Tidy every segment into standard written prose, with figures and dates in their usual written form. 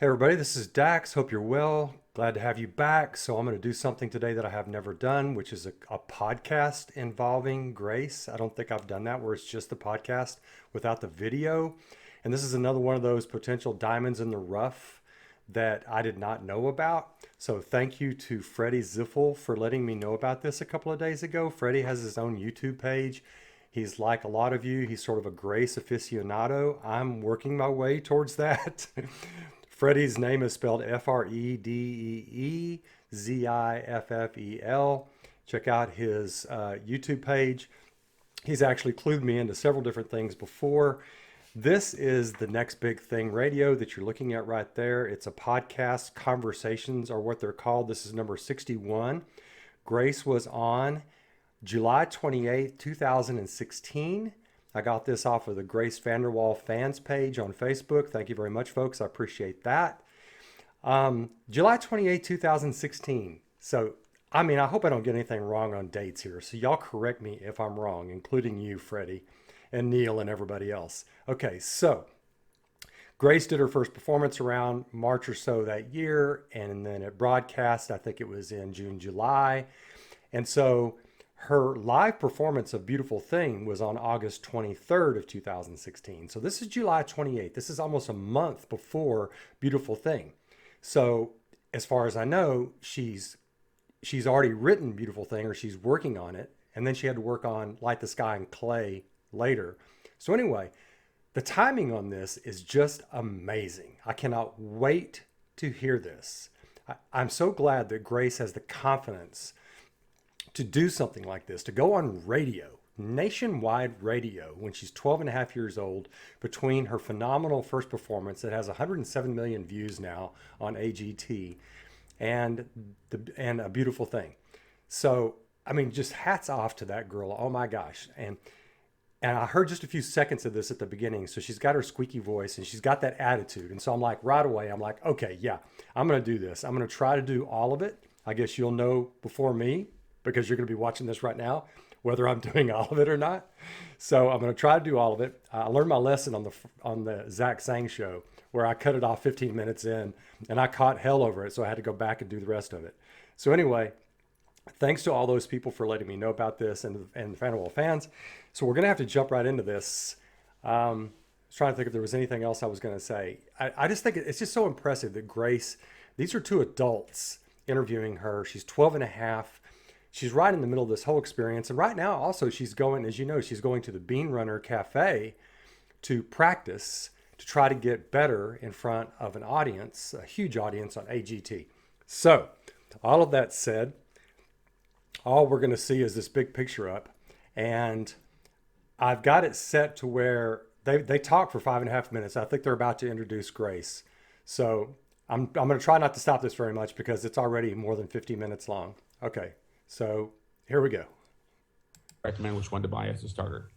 Hey everybody, this is Dax. Hope you're well. Glad to have you back. So I'm going to do something today that I have never done, which is a podcast involving Grace. I don't think I've done that where it's just the podcast without the video. And this is another one of those potential diamonds in the rough that I did not know about. So thank you to Freddie Ziffel for letting me know about this a couple of days ago. Freddie has his own YouTube page. He's like a lot of you, he's sort of a Grace aficionado. I'm working my way towards that. Freddie's name is spelled Fredeeziffel. Check out his YouTube page. He's actually clued me into several different things before. This is the Next Big Thing Radio that you're looking at right there. It's a podcast. Conversations are what they're called. This is number 61. Grace was on July 28th, 2016. I got this off of the Grace Vanderwaal fans page on Facebook. Thank you very much, folks. I appreciate that. July 2016. So, I hope I don't get anything wrong on dates here. So y'all correct me if I'm wrong, including you, Freddie, and Neil, and everybody else. Okay, so Grace did her first performance around March or so that year, and then it broadcast, I think it was in June, July. And so her live performance of Beautiful Thing was on August 23rd of 2016. So this is July 28th. This is almost a month before Beautiful Thing. So as far as I know, she's already written Beautiful Thing, or she's working on it. And then she had to work on Light the Sky and Clay later. So anyway, the timing on this is just amazing. I cannot wait to hear this. I'm so glad that Grace has the confidence to do something like this, to go on radio, nationwide radio, when she's 12 and a half years old, between her phenomenal first performance that has 107 million views now on AGT and A Beautiful Thing. So, just hats off to that girl. Oh my gosh. And I heard just a few seconds of this at the beginning. So she's got her squeaky voice and she's got that attitude. And so I'm like, right away, I'm like, okay, yeah, I'm going to do this. I'm going to try to do all of it. I guess you'll know before me, because you're going to be watching this right now, whether I'm doing all of it or not. So I'm going to try to do all of it. I learned my lesson on the Zach Sang show, where I cut it off 15 minutes in, and I caught hell over it, so I had to go back and do the rest of it. So anyway, thanks to all those people for letting me know about this, and the Vanderwaal fans. So we're going to have to jump right into this. I was trying to think if there was anything else I was going to say. I just think it's just so impressive that Grace, these are two adults interviewing her. She's 12 and a half. She's right in the middle of this whole experience. And right now also she's going, as you know, she's going to the Bean Runner Cafe to practice, to try to get better in front of an audience, a huge audience on AGT. So all of that said, all we're going to see is this big picture up. And I've got it set to where they talk for 5.5 minutes. I think they're about to introduce Grace. So I'm going to try not to stop this very much because it's already more than 50 minutes long. Okay. So here we go. Recommend which one to buy as a starter.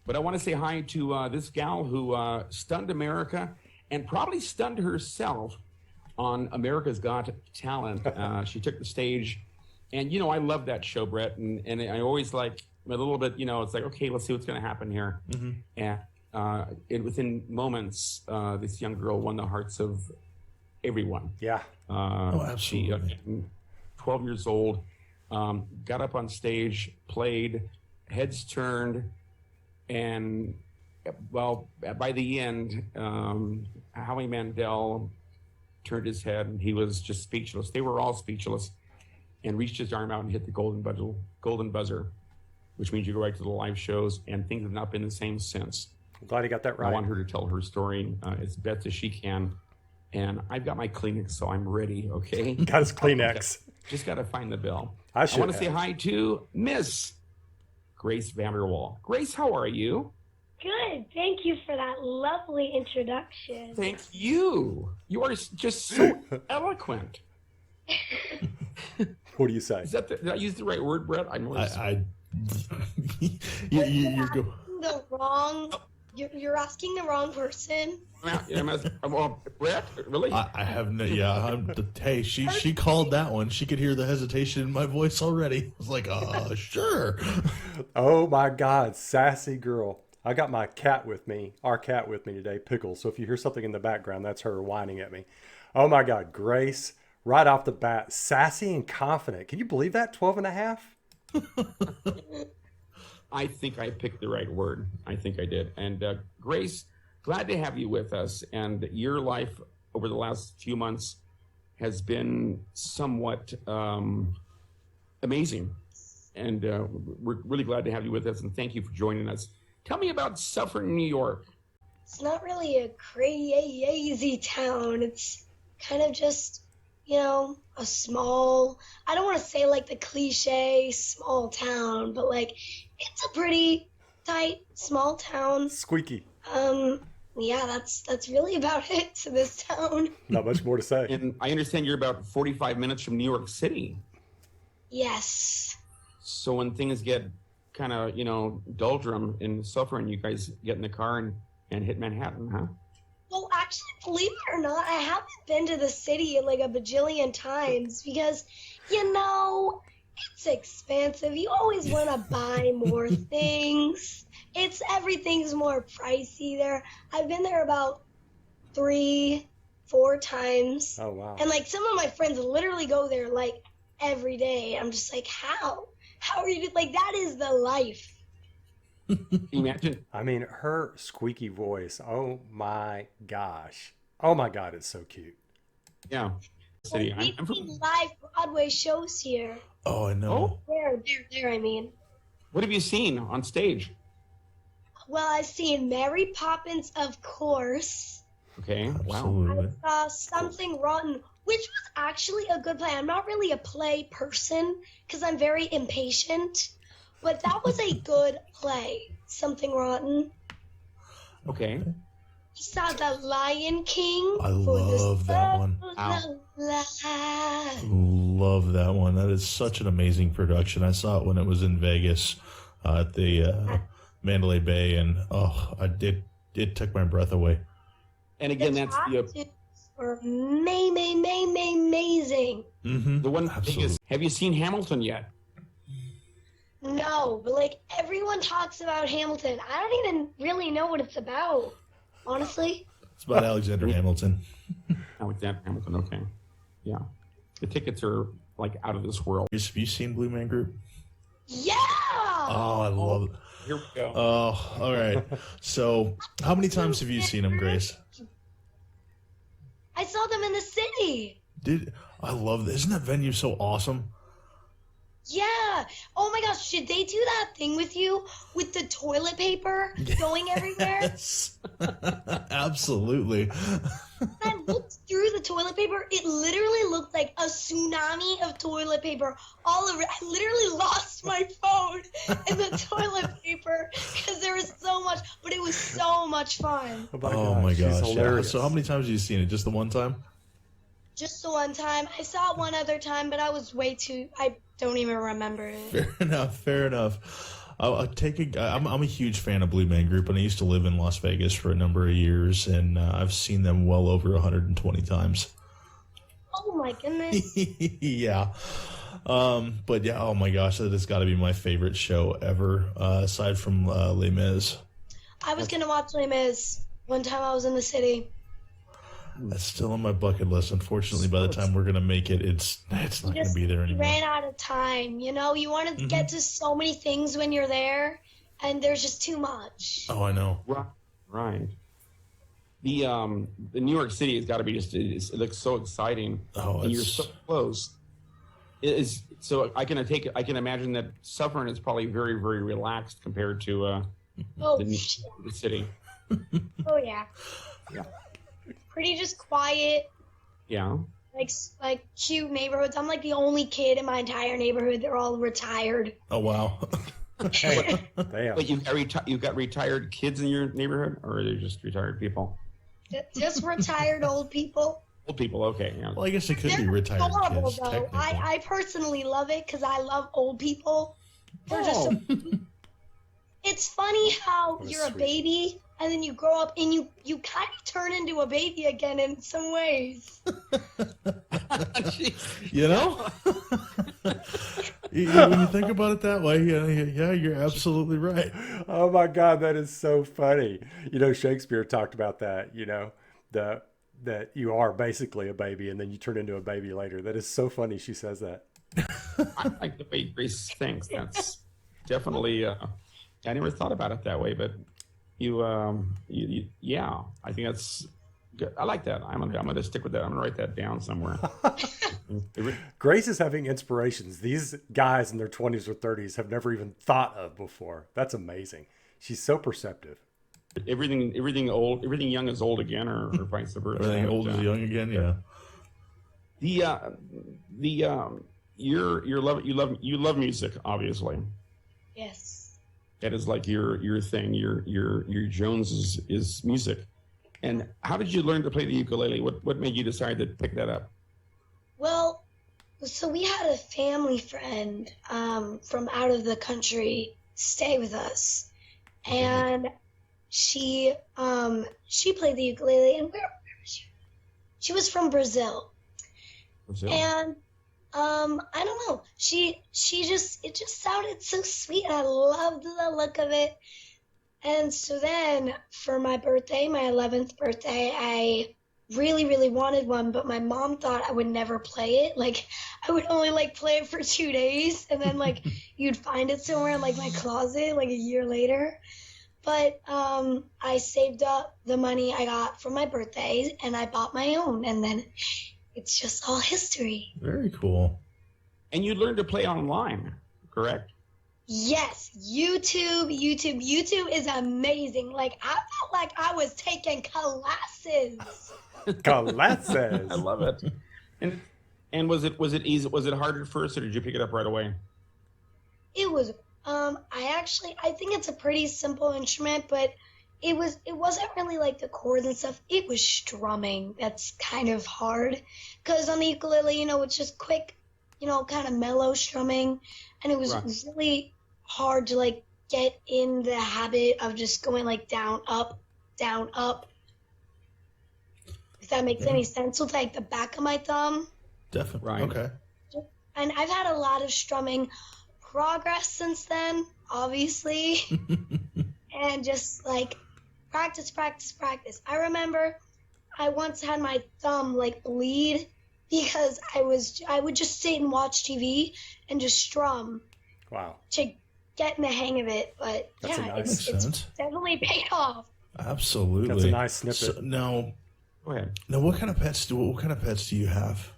But I want to say hi to this gal who stunned America and probably stunned herself on America's Got Talent. She took the stage, and I love that show, Brett, and I always like a little bit, it's like, okay, let's see what's going to happen here. Mm-hmm. And within moments, this young girl won the hearts of everyone. Yeah. Absolutely. She, 12 years old. Got up on stage, played, heads turned, and by the end, Howie Mandel turned his head and he was just speechless. They were all speechless, and reached his arm out and hit the golden buzzer, which means you go right to the live shows, and things have not been the same since. I'm glad you got that right. I want her to tell her story as best as she can, and I've got my Kleenex, so I'm ready. Okay, got his Kleenex. Just got to find the bell. I want to say hi to Miss Grace Vanderwaal. Grace, how are you? Good. Thank you for that lovely introduction. Thank you. You are just so eloquent. What do you say? Did I use the right word, Brett? You're the wrong. You're asking the wrong person. Brett, really? I have no. Yeah. Hey, she called that one. She could hear the hesitation in my voice already. I was like, sure. Oh my God, sassy girl. I got my cat with me, our cat with me today, Pickles. So if you hear something in the background, that's her whining at me. Oh my God, Grace, right off the bat, sassy and confident. Can you believe that? 12 and a half? I think I picked the right word. I think I did. And Grace, glad to have you with us. And your life over the last few months has been somewhat amazing. And we're really glad to have you with us. And thank you for joining us. Tell me about Suffern, New York. It's not really a crazy town. It's kind of just, a small, I don't want to say like the cliche small town, but like it's a pretty tight small town. Squeaky. Yeah, that's really about it to this town. Not much more to say. And I understand you're about 45 minutes from New York City. Yes. So when things get kind of, doldrum in Suffern, you guys get in the car and hit Manhattan, huh? Well, actually, believe it or not, I haven't been to the city like a bajillion times because, it's expensive. You always want to buy more things. Everything's more pricey there. I've been there about 3-4 times. Oh, wow. And like some of my friends literally go there like every day. I'm just like, how? How are you? Like, that is the life. Imagine. I mean, her squeaky voice. Oh my gosh. Oh my God, it's so cute. Yeah. City. We've I'm seen from, live Broadway shows here. Oh, I know. There, I mean. what have you seen on stage? Well, I've seen Mary Poppins, of course. Okay. Wow. Absolutely. I saw Something Rotten, which was actually a good play. I'm not really a play person because I'm very impatient, but that was a good play, Something Rotten. Okay. I saw The Lion King. I love that one. Love that one. That is such an amazing production. I saw it when it was in Vegas at the Mandalay Bay, and it took my breath away. And again, that's the costumes were amazing. Mm-hmm. the one thing is, have you seen Hamilton yet? No, but like everyone talks about Hamilton. I don't even really know what it's about, honestly. It's about Alexander Hamilton. Alexander Hamilton. Okay. Yeah. The tickets are like out of this world. Have you seen Blue Man Group? Yeah. Oh, I love it. Here we go. Oh, all right. So, how many times have you seen them, Grace? I saw them in the city. I love this. Isn't that venue so awesome? Yeah. Oh my gosh, should they do that thing with you with the toilet paper going everywhere? Yes. Absolutely. I looked through the toilet paper. It literally looked like a tsunami of toilet paper all over. I literally lost my phone in the toilet paper because there was so much, but it was so much fun. Oh my she's gosh. Yeah. hilarious. So how many times have you seen it? Just the one time? Just the one time. I saw it one other time, but I was I don't even remember it. Fair enough. I'm a huge fan of Blue Man Group, and I used to live in Las Vegas for a number of years, and I've seen them well over 120 times. Oh my goodness. Yeah. But yeah, oh my gosh, that has got to be my favorite show ever, aside from Les Mis. I was gonna watch Les Mis one time I was in the city. That's still on my bucket list. Unfortunately, by the time we're gonna make it, it's not gonna be there anymore. Ran out of time. You want to get to so many things when you're there, and there's just too much. Oh, I know. Right. The New York City has got to be it looks so exciting. Oh, and you're so close. So I can imagine that Suffern is probably very, very relaxed compared to the city. Oh yeah. Yeah. Pretty just quiet. Yeah. Like cute neighborhoods. I'm like the only kid in my entire neighborhood. They're all retired. Oh wow. Hey, damn. But you've got retired kids in your neighborhood, or are they just retired people? Just retired old people. Old people, okay. Yeah. Well, I guess it could be They're retired adorable, kids. though. Technically. I personally love it because I love old people. They're just. It's funny how That's you're a sweet. baby and then you grow up and you kind of turn into a baby again in some ways. You know? When you think about it that way, yeah, you're absolutely right. Oh my God, that is so funny. Shakespeare talked about that, the that you are basically a baby and then you turn into a baby later. That is so funny she says that. I like the way Grace thinks. That's definitely. I never thought about it that way, but yeah, I think that's good. I like that. I'm gonna stick with that. I'm gonna write that down somewhere. Grace is having inspirations these guys in their 20s or 30s have never even thought of before. That's amazing. She's so perceptive. Everything old, everything young is old again, or vice versa. Everything old is young again. Yeah. You love music, obviously. Yes. That is like your thing. Your Jones is music. And how did you learn to play the ukulele? What made you decide to pick that up? Well, so we had a family friend from out of the country stay with us, and she played the ukulele. And where was she? She was from Brazil. And I don't know. It just sounded so sweet. I loved the look of it. And so then for my birthday, my 11th birthday, I really, really wanted one, but my mom thought I would never play it. Like, I would only play it for 2 days, and then you'd find it somewhere in my closet a year later. But I saved up the money I got from my birthday, and I bought my own, and then it's just all history. Very cool. And you learned to play online, correct? Yes, YouTube is amazing. I felt like I was taking classes. Classes. I love it. And was it easy? Was it hard at first, or did you pick it up right away? It was. I think it's a pretty simple instrument, but it wasn't really the chords and stuff. It was strumming that's kind of hard, because on the ukulele, it's just quick, kind of mellow strumming, and it was really hard to get in the habit of just going down up, if that makes any sense, with the back of my thumb. Definitely. Right. Okay. And I've had a lot of strumming progress since then, obviously. And just practice. I remember I once had my thumb bleed because I would just sit and watch TV and just strum. Wow. To get in the hang of it, but That's yeah, nice. it's definitely paid off. Absolutely. That's a nice snippet. So, now, Go ahead. what kind of pets do you have?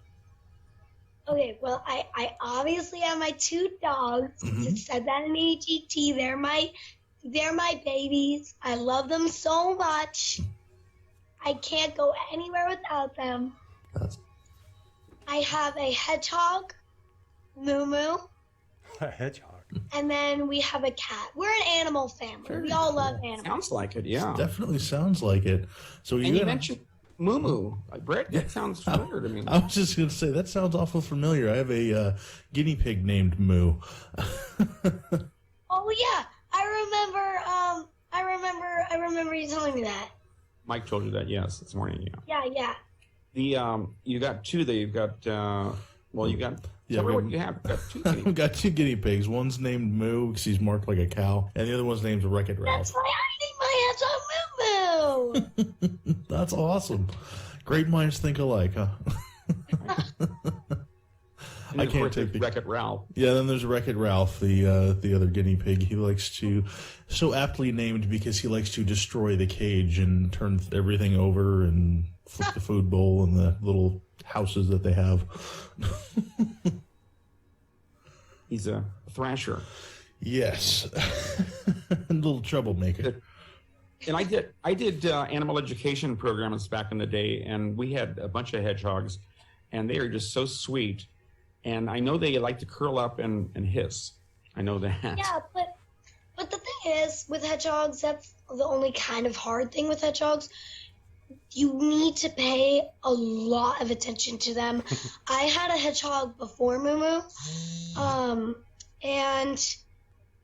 Okay, well, I obviously have my 2 dogs. It said that in AGT. They're my babies. I love them so much. I can't go anywhere without them. I have a hedgehog, Moo Moo. A hedgehog. And then we have a cat. We're an animal family. We all love animals. Sounds like it, yeah. Definitely sounds like it. So And you mentioned Moo Moo. Brett, that sounds familiar to me. I was just going to say, that sounds awful familiar. I have a guinea pig named Moo. Oh yeah, I remember you telling me that. Mike told you that, yes, this morning, yeah. Yeah. You got 2 there. You've got, you got... Yeah, tell me what you have. You've got 2 guinea I've got 2 guinea pigs. One's named Moo because he's marked like a cow, and the other one's named Wreck-It Ralph. That's why I need my hedgehog Moo Moo. That's awesome. Great minds think alike, huh? And I can't take the Wreck-It Ralph. Yeah, then there's Wreck-It Ralph, the other guinea pig. He likes to, so aptly named because he likes to destroy the cage and turn everything over and flip the food bowl and the little houses that they have. He's a thrasher. Yes. A little troublemaker. And I did animal education programs back in the day, and we had a bunch of hedgehogs, and they are just so sweet. And I know they like to curl up and hiss. I know that. Yeah, but the thing is, with hedgehogs, that's the only kind of hard thing with hedgehogs. You need to pay a lot of attention to them. I had a hedgehog before Moo Moo, and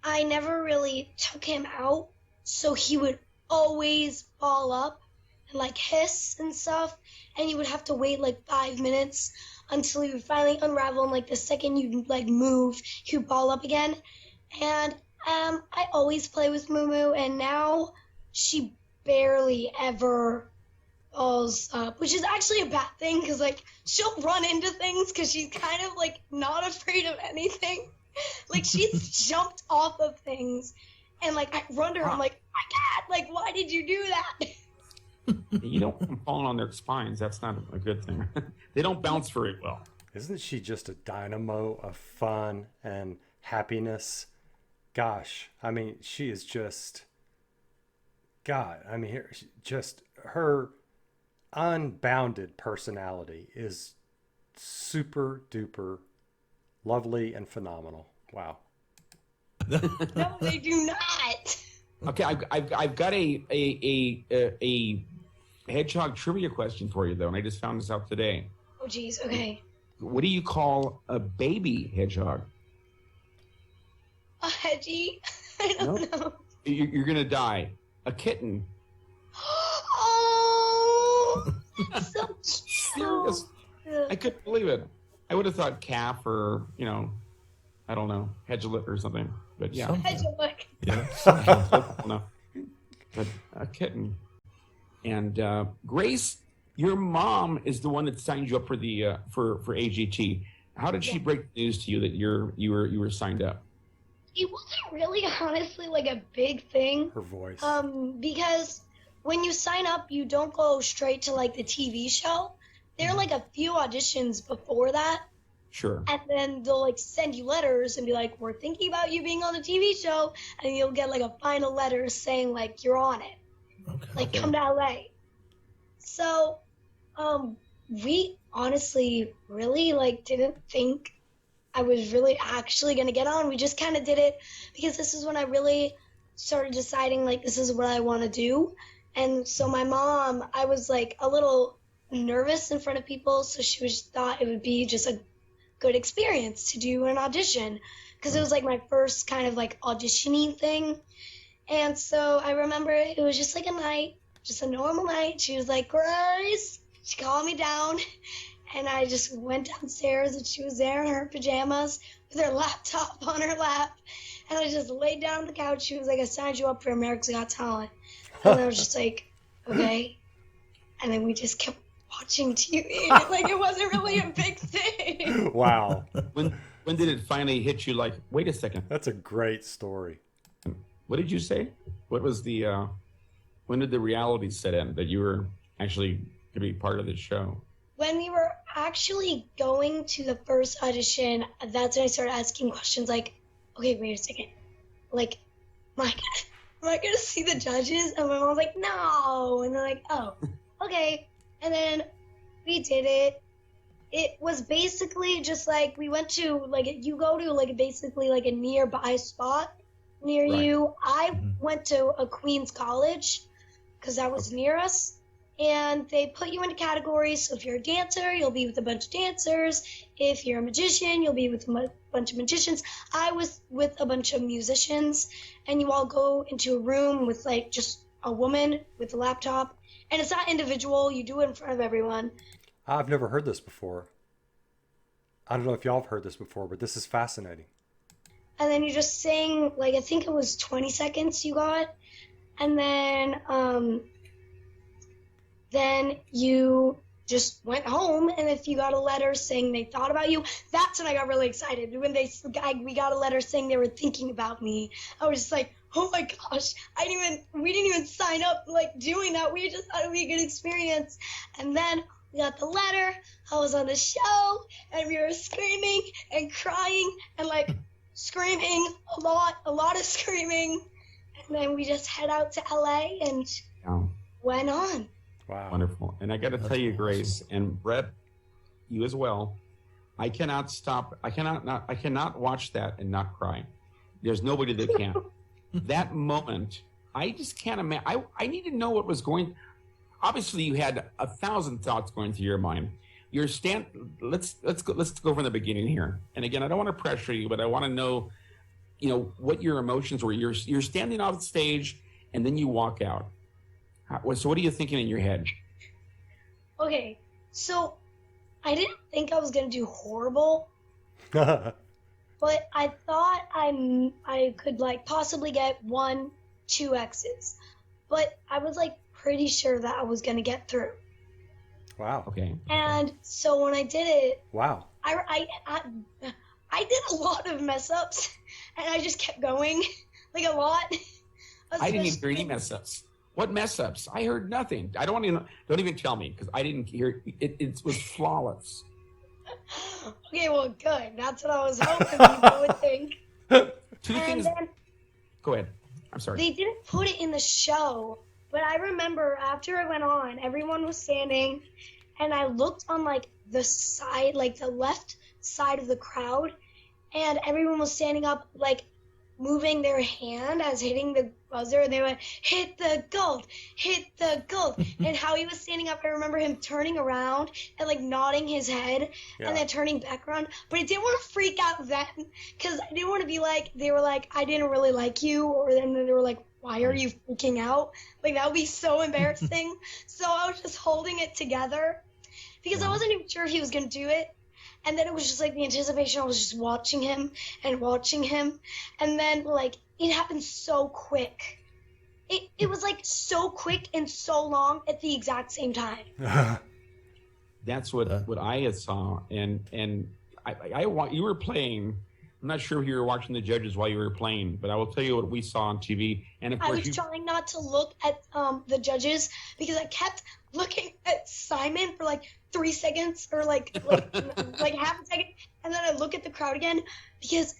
I never really took him out, so he would always ball up and like hiss and stuff, and you would have to wait like 5 minutes until you would finally unravel, and like the second you like move, you ball up again. And I always play with Moo, and now she barely ever balls up, which is actually a bad thing because like she'll run into things because she's kind of like not afraid of anything. Like she's jumped off of things, and like I run to her, I'm like, my God, like why did you do that? You don't want them falling on their spines. That's not a good thing. They don't bounce very well. Isn't she just a dynamo of fun and happiness? Gosh, I mean, she is just, God, I mean, just her unbounded personality is super duper lovely and phenomenal. Wow. No, they do not. Okay, I've got a hedgehog trivia question for you though, and I just found this out today. Oh geez, okay. What do you call a baby hedgehog? A hedgie? I don't know. You're gonna die. A kitten. Oh, so cute. Serious? I couldn't believe it. I would have thought calf or I don't know, hedgelet or something. But yeah, Hedgehog. Yeah. no. But a kitten. And Grace, your mom is the one that signed you up for the for AGT. How did she break the news to you that you were signed up? It wasn't really honestly like a big thing. Her voice. Because when you sign up, you don't go straight to like the TV show. There are like a few auditions before that. Sure. And then they'll like send you letters and be like, we're thinking about you being on the TV show. And you'll get like a final letter saying like you're on it. Okay. Like come to LA. So, we honestly really like didn't think I was really actually going to get on. We just kind of did it because this is when I really started deciding like this is what I want to do. And so my mom, I was like a little nervous in front of people, so she thought it would be just a good experience to do an audition because it was like my first kind of like auditioning thing. And so I remember it was just like a night, just a normal night. She was like, Grace, she called me down, and I just went downstairs, and she was there in her pajamas with her laptop on her lap, and I just laid down on the couch. She was like, I signed you up for America's Got Talent. And I was just like, okay. And then we just kept watching TV. Like, it wasn't really a big thing. Wow. When did it finally hit you like, wait a second, That's a great story. what did you say? What was the when did the reality set in that you were actually going to be part of this show? When we were actually going to the first audition, that's when I started asking questions like, okay, wait a second. Like, am I gonna see the judges? And my mom's like, no. And they're like, oh, okay. And then we did it. It was basically just like we went to, like, you go to, like, basically, like, a nearby spot near Right. you. I went to a Queens college because that was near us. And they put you into categories. So if you're a dancer, you'll be with a bunch of dancers. If you're a magician, you'll be with a bunch of magicians. I was with a bunch of musicians. And you all go into a room with, like, just a woman with a laptop. And it's not individual. You do it in front of everyone. I've never heard this before. I don't know if y'all have heard this before, but this is fascinating. And then you just sing, like, I think it was 20 seconds you got. And then you just went home, and if you got a letter saying they thought about you, that's when I got really excited. When we got a letter saying they were thinking about me, I was just like, oh my gosh, we didn't even sign up like doing that. We just thought it would be a good experience. And then we got the letter, I was on the show, and we were screaming and crying and like screaming a lot of screaming. And then we just head out to LA and Yeah. went on. Wow. Wonderful. And I got to tell you, Grace and Brett, you as well. I cannot watch that and not cry. There's nobody that can. That moment, I just can't imagine. I need to know what was going. Obviously, you had 1,000 thoughts going through your mind. Let's go from the beginning here. And again, I don't want to pressure you, but I want to know, what your emotions were. You're standing off the stage, and then you walk out. So what are you thinking in your head? Okay, so I didn't think I was gonna do horrible, but I thought I could like possibly get 1, 2 X's, but I was like pretty sure that I was gonna get through. Wow. Okay. And so when I did it, Wow. I did a lot of mess ups, and I just kept going, like a lot. I didn't even hear any mess ups. What mess ups? I heard nothing. I don't want to know. Don't even tell me because I didn't hear it. It was flawless. Okay, well, good. That's what I was hoping people would think. Two And things. then Go ahead. I'm sorry. they didn't put it in the show, but I remember after it went on, everyone was standing, and I looked on like the side, like the left side of the crowd, and everyone was standing up, like moving their hand as hitting the buzzer, and they went, hit the gold, and how he was standing up, I remember him turning around and like nodding his head and then turning back around, but I didn't want to freak out then, because I didn't want to be like, they were like, I didn't really like you, or then they were like, why are you freaking out? Like, that would be so embarrassing. So I was just holding it together, because I wasn't even sure if he was going to do it. And then it was just like the anticipation. I was just watching him. And then like it happened so quick. It was like so quick and so long at the exact same time. That's what I had saw, and you were playing. I'm not sure if you were watching the judges while you were playing, but I will tell you what we saw on TV. And of course, I was trying not to look at the judges because I kept looking at Simon for like 3 seconds or like half a second, and then I look at the crowd again because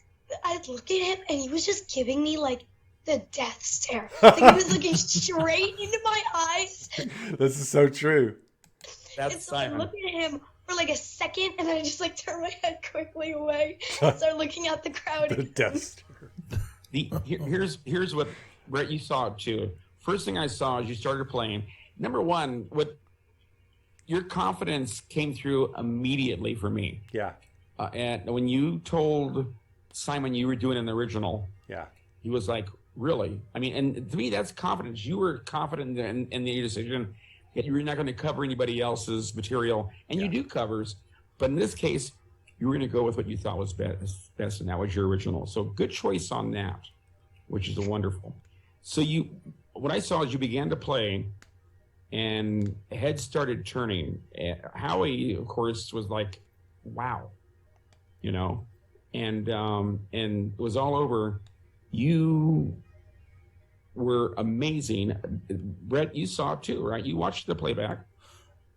I look at him and he was just giving me like the death stare. Like he was looking straight into my eyes. This is so true. That's and so Simon. I looked at him for like a second, and then I just like turned my head quickly away and started looking at the crowd. The death stare. Here's what Brett, you saw it too. First thing I saw as you started playing. Number one, what your confidence came through immediately for me. Yeah. And when you told Simon you were doing an original, he was like, really? I mean, and to me, that's confidence. You were confident in your decision that you were not going to cover anybody else's material, and you do covers. But in this case, you were going to go with what you thought was best, and that was your original. So good choice on that, which is wonderful. So what I saw is you began to play, and heads started turning. Howie, of course, was like, wow, and it was all over. You were amazing. Brett, you saw it too, right? You watched the playback.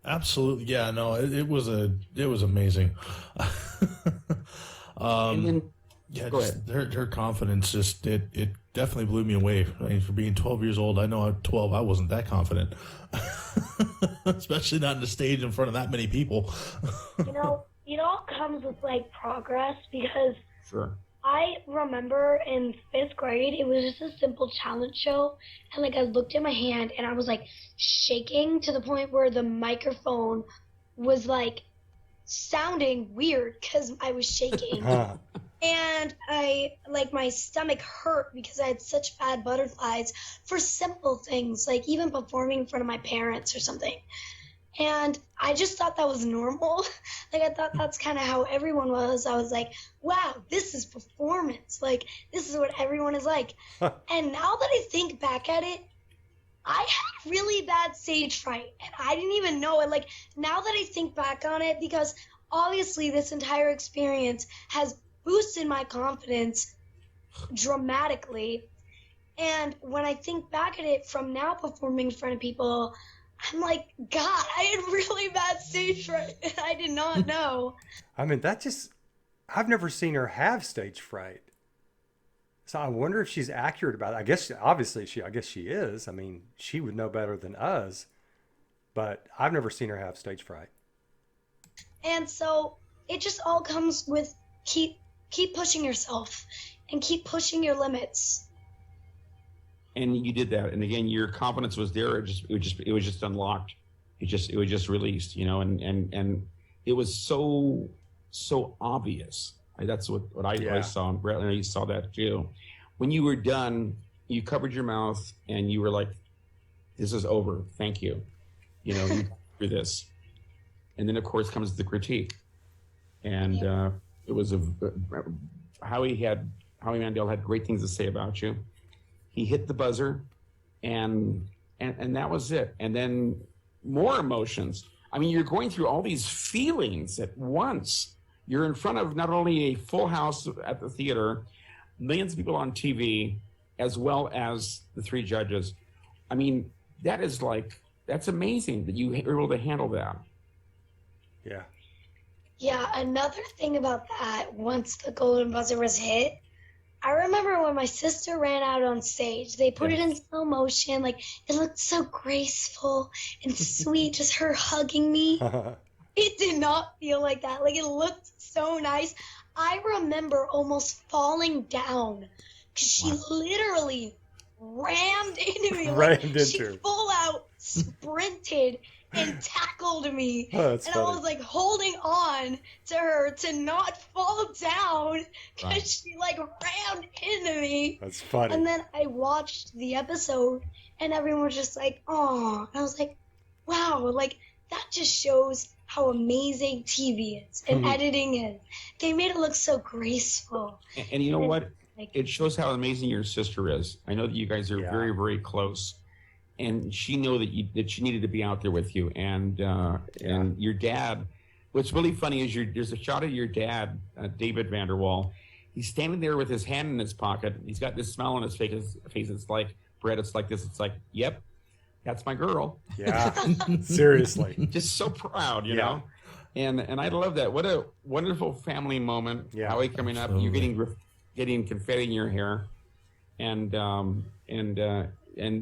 Absolutely. Yeah, no, it was amazing. And then, go ahead. Her confidence just it definitely blew me away. I mean, for being 12 years old, I know at 12 I wasn't that confident, especially not on the stage in front of that many people. It all comes with like progress, because sure. I remember in 5th grade, it was just a simple talent show, and like I looked at my hand and I was like shaking to the point where the microphone was like sounding weird because I was shaking. And my stomach hurt because I had such bad butterflies for simple things, like even performing in front of my parents or something. And I just thought that was normal. Like, I thought that's kind of how everyone was. I was like, wow, this is performance. Like, this is what everyone is like. And now that I think back at it, I had really bad stage fright. And I didn't even know it. Like, now that I think back on it, because obviously this entire experience has boosted my confidence dramatically. And when I think back at it from now performing in front of people, I'm like, God, I had really bad stage fright, and I did not know. I mean, I've never seen her have stage fright. So I wonder if she's accurate about it. I guess she is. I mean, she would know better than us, but I've never seen her have stage fright. And so it just all comes with keep pushing yourself and keep pushing your limits. And you did that, and again, your confidence was there. It was just unlocked. It was just released, and it was so obvious. That's what I saw. And Brett, you saw that too. When you were done, you covered your mouth, and you were like, This is over. Thank you. You know, you through this. And then, of course, comes the critique. And it was Howie Mandel had great things to say about you. He hit the buzzer, and that was it. And then more emotions. I mean, you're going through all these feelings at once. You're in front of not only a full house at the theater, millions of people on TV, as well as the three judges. I mean, that's amazing that you were able to handle that. Yeah. Yeah, another thing about that, once the golden buzzer was hit, I remember when my sister ran out on stage, they put it in slow motion, like it looked so graceful and sweet, just her hugging me. It did not feel like that. Like, it looked so nice. I remember almost falling down because she literally rammed into me. She full out sprinted and tackled me. And funny. I was like holding on to her to not fall down because she like rammed into me. That's funny. And then I watched the episode and everyone was just like, oh. And I was like, wow, like that just shows how amazing TV is and editing is. They made it look so graceful. And you know what? It shows how amazing your sister is. I know that you guys are very, very close. And she knew that she needed to be out there with you. And your dad, what's really funny is there's a shot of your dad, David Vanderwaal. He's standing there with his hand in his pocket. He's got this smile on his face. It's like, Brett, it's like this. It's like, yep, that's my girl. Yeah, seriously. Just so proud, you know? And I love that. What a wonderful family moment. Yeah. Howie coming up, you're getting confetti in your hair. And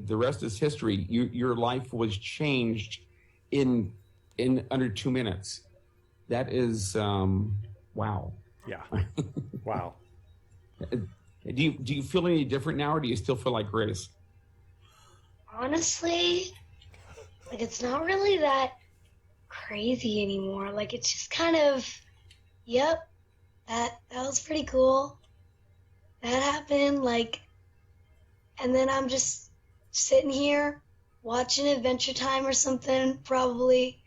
the rest is history. Your life was changed in under 2 minutes. That is wow. Yeah. Wow. Do you feel any different now, or do you still feel like Grace? Honestly, like it's not really that crazy anymore. Like it's just kind of, yep, that was pretty cool. That happened, like, and then I'm just sitting here watching Adventure Time or something, probably.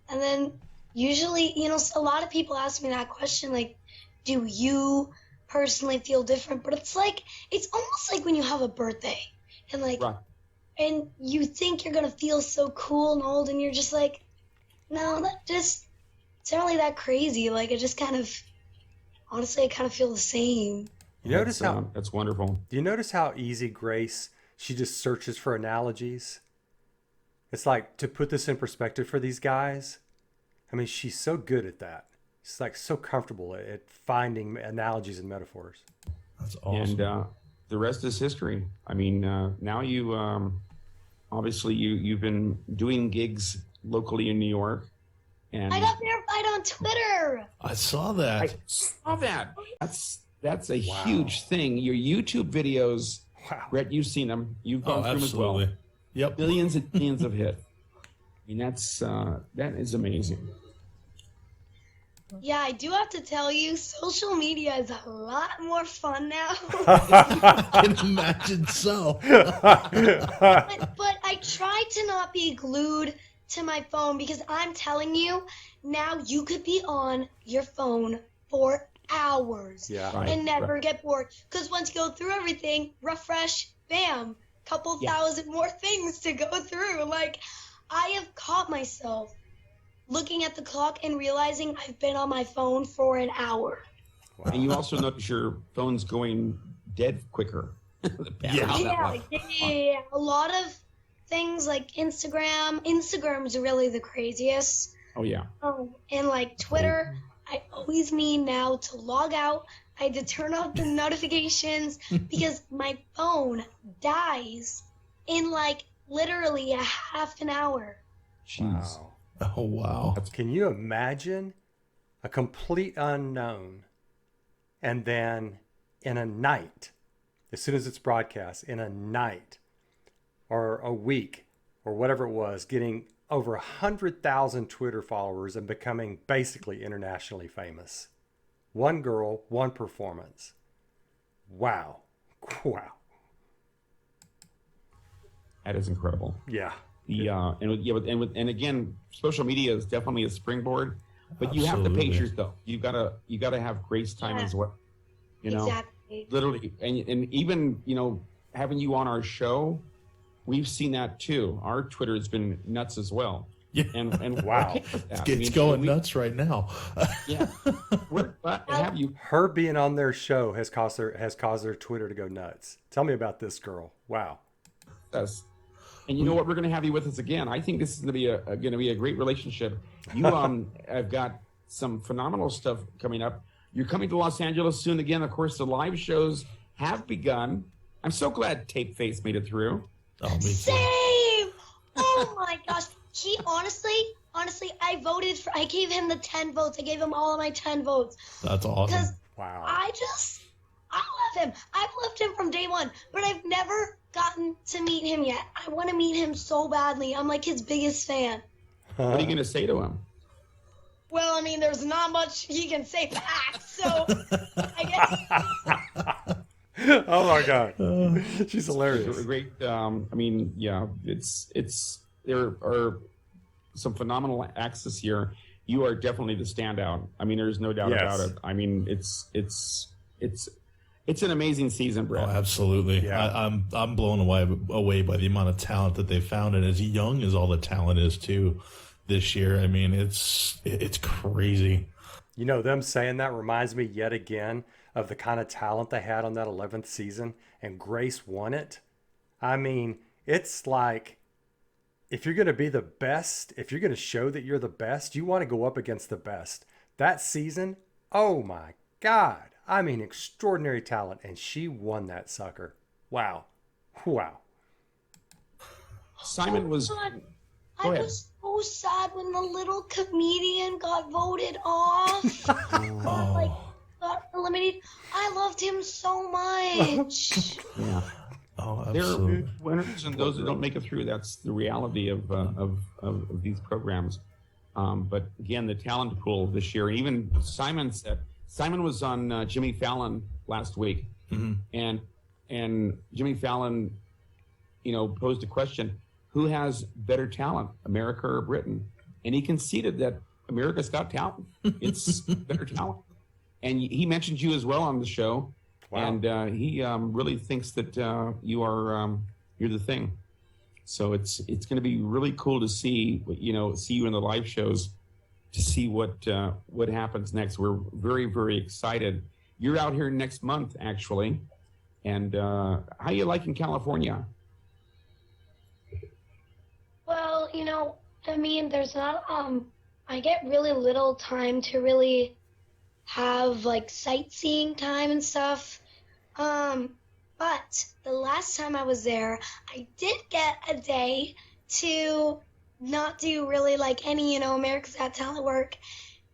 And then usually, you know, a lot of people ask me that question, like, do you personally feel different? But it's like, it's almost like when you have a birthday and like, and you think you're going to feel so cool and old and you're just like, no, it's not really that crazy. Like, it just kind of, honestly, I kind of feel the same. You notice how, that's wonderful. Do you notice how easy Grace, she just searches for analogies? It's like, to put this in perspective for these guys, I mean, she's so good at that. She's like so comfortable at finding analogies and metaphors. That's awesome. And the rest is history. I mean, now you, obviously you've been doing gigs locally in New York. And I got verified on Twitter. I saw that. That's a huge thing. Your YouTube videos, Brett, you've seen them. You've gone through them as well. Yep. Billions and billions of hits. I mean, that is amazing. Yeah, I do have to tell you, social media is a lot more fun now. I can imagine so. but I try to not be glued to my phone because I'm telling you, now you could be on your phone for hours and never get bored. Because once you go through everything, refresh, bam, couple thousand more things to go through. Like, I have caught myself looking at the clock and realizing I've been on my phone for an hour. Wow. And you also notice your phone's going dead quicker. Yeah. A lot of things like Instagram's really the craziest. Oh, yeah. And like Twitter, I always need now to log out. I had to turn off the notifications because my phone dies in like literally a half an hour. Jeez. Wow. Oh, wow. Can you imagine a complete unknown and then in a night, as soon as it's broadcast, in a night or a week or whatever it was, getting over 100,000 Twitter followers and becoming basically internationally famous? One girl, one performance. Wow. Wow. That is incredible. Yeah. And again, social media is definitely a springboard, but you have to pace yourself. You gotta have grace time as well. Exactly. Literally, and even having you on our show, we've seen that too. Our Twitter has been nuts as well. Yeah. And wow, it's going nuts right now. Yeah, we're glad to have you. Her being on their show has caused their Twitter to go nuts. Tell me about this girl. Wow. Yes. And you know what? We're going to have you with us again. I think this is going to be a great relationship. You have got some phenomenal stuff coming up. You're coming to Los Angeles soon again. Of course, the live shows have begun. I'm so glad Tape Face made it through. Oh, me too. Same. Oh my gosh. He honestly, I gave him the 10 votes. I gave him all of my 10 votes. That's awesome. Because Wow. I love him. I've loved him from day one, but I've never gotten to meet him yet. I want to meet him so badly. I'm like his biggest fan. What are you going to say to him? Well, I mean, there's not much he can say back, so I guess. Oh my God. She's hilarious. Great. There are some phenomenal acts this year. You are definitely the standout. I mean, there's no doubt about it. I mean, it's an amazing season, Brett. Oh, absolutely. Yeah. I'm blown away by the amount of talent that they found, and as young as all the talent is too this year. I mean, it's crazy. Them saying that reminds me yet again of the kind of talent they had on that 11th season, and Grace won it. I mean, it's like, if you're going to be the best, if you're going to show that you're the best, you want to go up against the best. That season, oh my God. I mean, extraordinary talent, and she won that sucker. Wow. Wow. Simon was... I was so sad when the little comedian got voted off. Got eliminated. I loved him so much. Yeah. Oh, There absolutely. are winners and those that don't make it through. That's the reality of these programs. But again, the talent pool this year, even Simon was on Jimmy Fallon last week, and Jimmy Fallon, posed a question: who has better talent, America or Britain? And he conceded that America's got talent. It's better talent. And he mentioned you as well on the show. Wow. And he really thinks that you're the thing. So it's going to be really cool to see you in the live shows, to see what happens next. We're very, very excited. You're out here next month, actually. And how you liking California? Well, I mean, there's not, I get really little time to really have like sightseeing time and stuff. But the last time I was there, I did get a day to not do really like any, America's Got Talent work.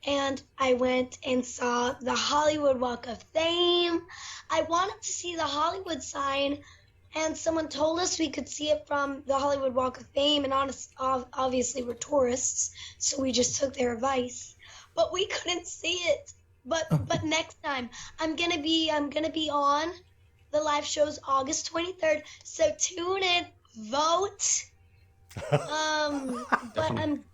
And I went and saw the Hollywood Walk of Fame. I wanted to see the Hollywood sign, and someone told us we could see it from the Hollywood Walk of Fame, and obviously we're tourists, so we just took their advice. But we couldn't see it. But next time I'm gonna be on the live shows August 23rd. So tune in, vote. But I'm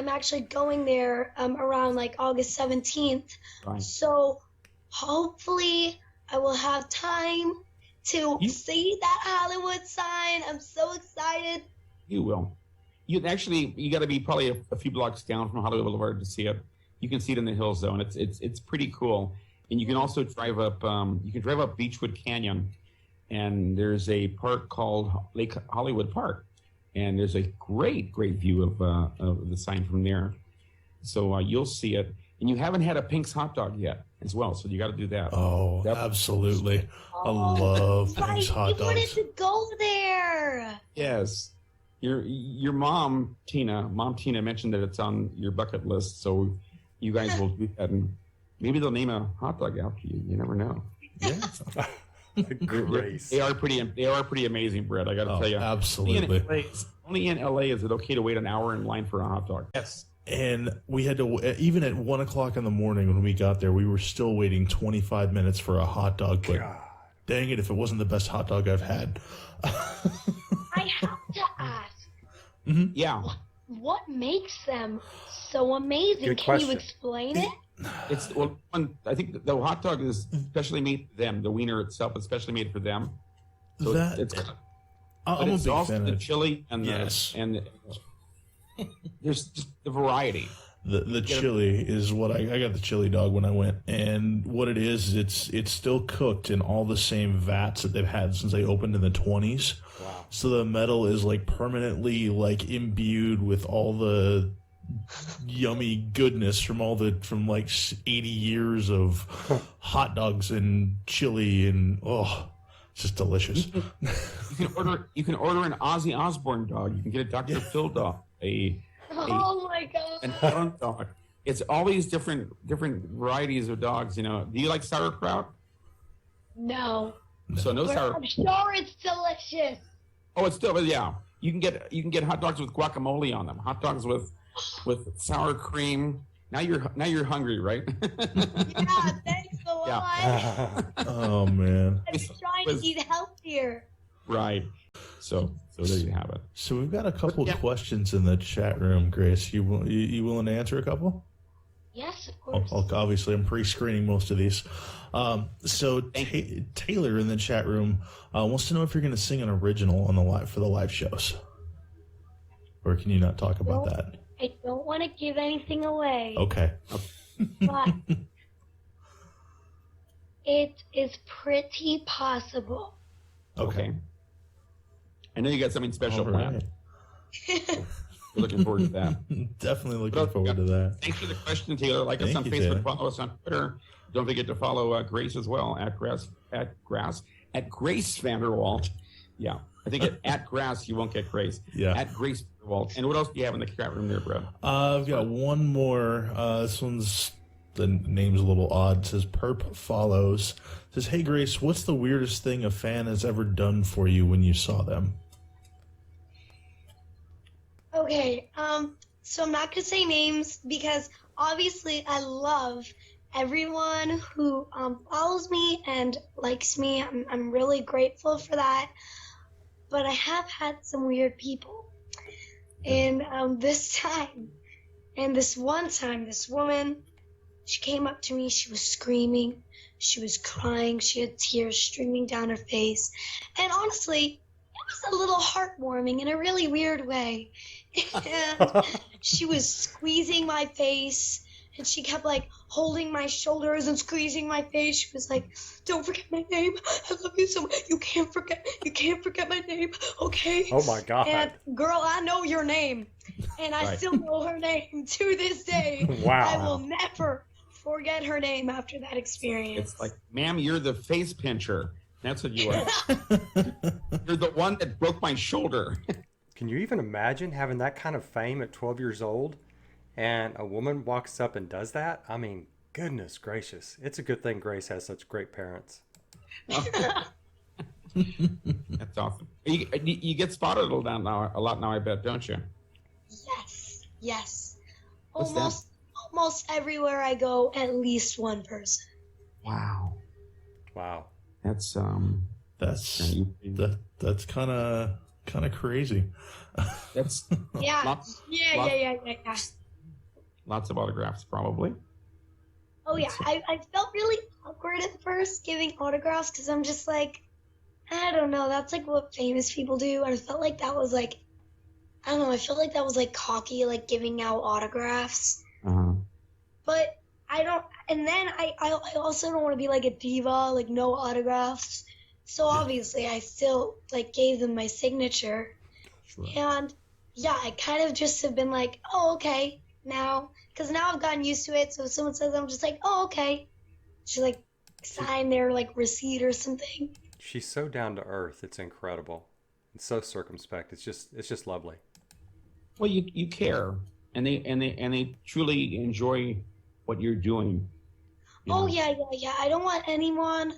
actually going there around like August 17th. Right. So hopefully I will have time to see that Hollywood sign. I'm so excited. You will. You got to be probably a few blocks down from Hollywood Boulevard to see it. You can see it in the hills though, and it's pretty cool. And you can also drive up. You can drive up Beechwood Canyon, and there's a park called Lake Hollywood Park, and there's a great view of the sign from there. So you'll see it, and you haven't had a Pink's hot dog yet as well. So you got to do that. Oh, absolutely! I love Pink's hot You wanted dogs. to go there. Yes. Your mom Tina mentioned that it's on your bucket list, so you guys will do that, and maybe they'll name a hot dog after you. You never know. Yeah. Grace. They are pretty amazing, Brett. I got to tell you, absolutely. Only in LA is it okay to wait an hour in line for a hot dog. Yes. And we had to, even at 1 o'clock in the morning when we got there, we were still waiting 25 minutes for a hot dog. But God. dang it, if it wasn't the best hot dog I've had. I have to ask, Yeah. what makes them so amazing? Good Can question. you explain it? It's I think the hot dog is specially made for them. The wiener itself is specially made for them. So it's I'm a it's big also fan the of chili and there's just the variety. the chili is what I got the chili dog when I went, and what it is, it's still cooked in all the same vats that they've had since they opened in the 20s. Wow. So the metal is like permanently like imbued with all the yummy goodness from like 80 years of hot dogs and chili, and it's just delicious. You can order an Ozzy Osbourne dog. You can get a Dr. Phil dog. Oh my god. An Aaron dog. It's all these different varieties of dogs. You know, do you like sauerkraut? No. So no But sauerkraut. I'm sure it's delicious. Oh, it's still, but yeah. You can get hot dogs with guacamole on them. Hot dogs with sour cream. Now you're hungry, right? Yeah, thanks a lot. Yeah. Oh man. I'm trying to eat healthier. Right. So there you have it. So we've got a couple questions in the chat room, Grace. You willing to answer a couple? Yes, of course. Obviously, I'm pre-screening most of these. So Taylor in the chat room wants to know if you're going to sing an original on for the live shows, or can you not talk about that? I don't want to give anything away. Okay. But it is pretty possible. Okay. I know you got something special All right. planned. We're looking forward to that. Definitely looking forward to that. Thanks for the question, Taylor. Like us Thank on you, Facebook, Taylor. follow us on Twitter. Don't forget to follow Grace as well at Grace Vanderwaal. Yeah, I think at Grass you won't get Grace. Yeah. At Grace Vanderwaal. And what else do you have in the chat room there, bro? I've got one more. This one's, the name's a little odd. It says Perp Follows. It says, hey Grace, what's the weirdest thing a fan has ever done for you when you saw them? Okay, so I'm not gonna say names because obviously I love everyone who follows me and likes me. I'm really grateful for that. But I have had some weird people. And this one time, this woman, she came up to me, she was screaming, she was crying, she had tears streaming down her face. And honestly, it was a little heartwarming in a really weird way. And she was squeezing my face, and she kept like holding my shoulders and squeezing my face. She was like, "Don't forget my name. I love you so much. You can't forget my name, okay?" Oh my God. And girl, I know your name, and I Right. still know her name to this day. Wow. I will never forget her name after that experience. It's like, ma'am, you're the face pincher. That's what you are. You're the one that broke my shoulder. Can you even imagine having that kind of fame at 12 years old and a woman walks up and does that? I mean, goodness gracious. It's a good thing Grace has such great parents. That's awesome. You get spotted a lot now, I bet, don't you? Yes. What's Almost everywhere I go, at least one person. Wow. Wow. That's That's kind of crazy. that's Yeah. lots Yeah. of autographs probably. Oh yeah, I felt really awkward at first giving autographs because I'm just like, I don't know, that's like what famous people do. I felt like that was like, I don't know, I felt like that was like cocky, like giving out autographs. Uh-huh. But I don't, and then I also don't want to be like a diva, like no autographs. So obviously I still like gave them my signature. Sure. And yeah, I kind of just have been like, oh, okay, now, because now I've gotten used to it. So if someone says, I'm just like, oh, okay. Should like sign their like receipt or something. She's so down to earth. It's incredible. It's so circumspect. It's just lovely. Well, you care, and they truly enjoy what you're doing. You Oh know? yeah. I don't want anyone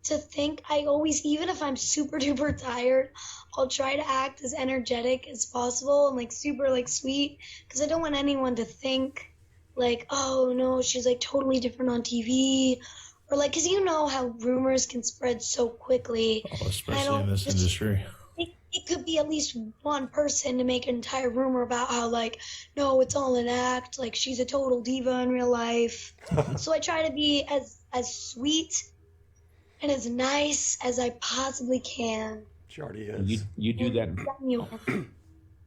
to think I always, even if I'm super duper tired, I'll try to act as energetic as possible and like super like sweet, because I don't want anyone to think like, oh no, she's like totally different on TV, or like, because you know how rumors can spread so quickly. Oh, especially in this industry. it could be at least one person to make an entire rumor about how, like, no, it's all an act, like, she's a total diva in real life. So I try to be as sweet and as nice as I possibly can. She already And is. you do that. Genuine.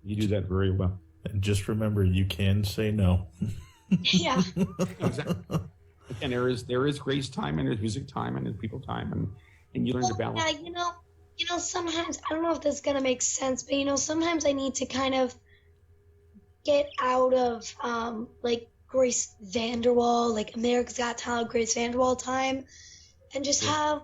You do that very well. And just remember, you can say no. Yeah. Exactly. And there is grace time, and there's music time, and there's people time, and you learn to balance. Yeah, sometimes, I don't know if this is going to make sense, but, sometimes I need to kind of get out of, like, Grace Vanderwaal, like, America's Got Talent, Grace Vanderwaal time, and just have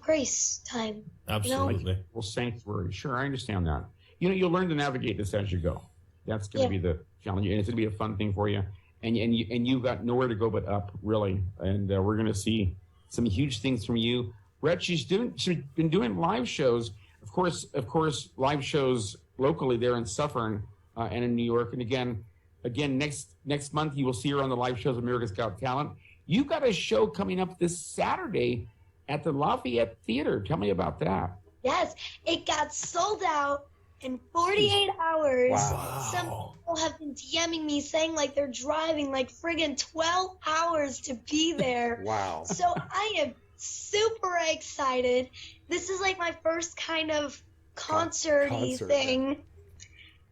Grace time. Absolutely. Well, sanctuary. Sure, I understand that. You'll learn to navigate this as you go. That's going to be the challenge, and it's going to be a fun thing for you. And you've got nowhere to go but up, really. And we're going to see some huge things from you. Brett, she's been doing live shows, of course, live shows locally there in Suffern and in New York. And again, next month you will see her on the live shows of America's Got Talent. You've got a show coming up this Saturday at the Lafayette Theater. Tell me about that. Yes, it got sold out in 48 hours. Wow. Some people have been DMing me saying, like, they're driving like friggin' 12 hours to be there. Wow. So I am super excited. This is like my first kind of concert-y Concert. thing.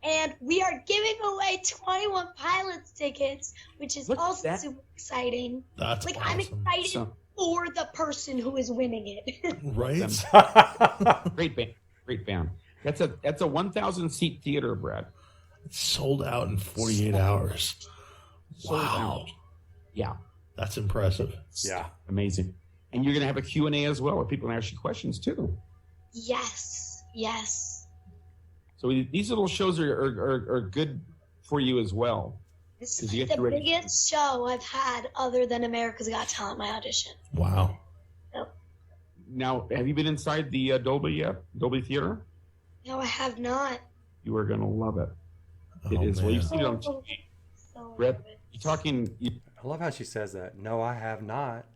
And we are giving away 21 Pilots tickets, which is Look at also that. super exciting. That's Like, awesome. I'm excited So- for the person who is winning it. Right? Great band. That's a 1,000 seat theater, Brad. It's sold out in 48 hours. Sold Wow. out. Yeah, That's impressive. Yeah. amazing. And you're going to have a Q&A as well, where people can ask you questions too. Yes. So these little shows are good for you as well. This 'Cause is you like get the ready. biggest show I've had other than America's Got Talent, my audition. Wow. Now, have you been inside the Dolby yet? Dolby Theater? No, I have not. You are going to love it. It Oh, is. Well, man. you've seen it on TV. So Brett, you're talking. I love how she says that. No, I have not.